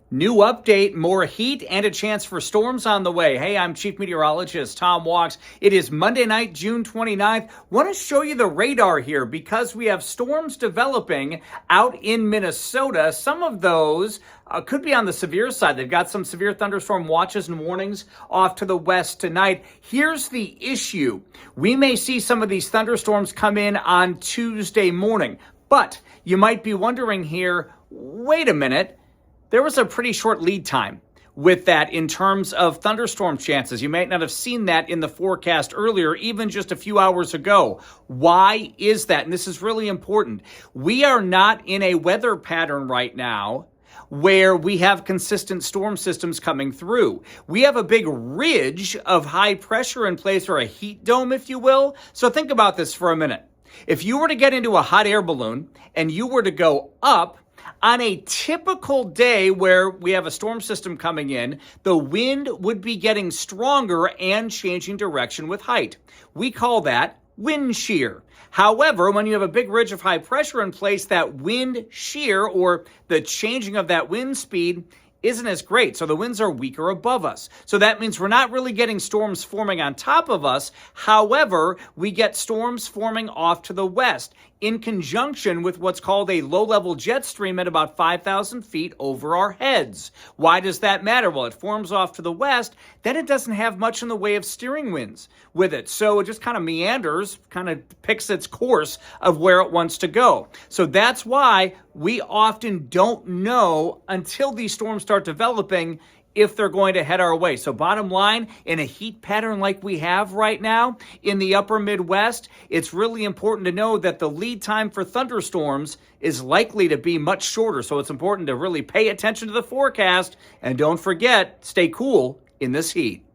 New update, more heat, and a chance for storms on the way. Hey, I'm Chief Meteorologist Tom Walks. It is Monday night, June 29th. Want to show you the radar here because we have storms developing out in Minnesota. Some of those could be on the severe side. They've got some severe thunderstorm watches and warnings off to the west tonight. Here's the issue. We may see some of these thunderstorms come in on Tuesday morning, but you might be wondering here, wait a minute. There was a pretty short lead time with that in terms of thunderstorm chances. You might not have seen that in the forecast earlier, even just a few hours ago. Why is that? And this is really important. We are not in a weather pattern right now where we have consistent storm systems coming through. We have a big ridge of high pressure in place, or a heat dome, if you will. So think about this for a minute. If you were to get into a hot air balloon and you were to go up, on a typical day where we have a storm system coming in, the wind would be getting stronger and changing direction with height. We call that wind shear. However, when you have a big ridge of high pressure in place, that wind shear, or the changing of that wind speed, isn't as great. So the winds are weaker above us. So that means we're not really getting storms forming on top of us. However, we get storms forming off to the west in conjunction with what's called a low-level jet stream at about 5,000 feet over our heads. Why does that matter? Well, it forms off to the west, then it doesn't have much in the way of steering winds with it. So it just kind of meanders, kind of picks its course of where it wants to go. So that's why we often don't know until these storms start developing if they're going to head our way. So bottom line, in a heat pattern like we have right now in the upper Midwest, it's really important to know that the lead time for thunderstorms is likely to be much shorter. So it's important to really pay attention to the forecast, and don't forget, stay cool in this heat.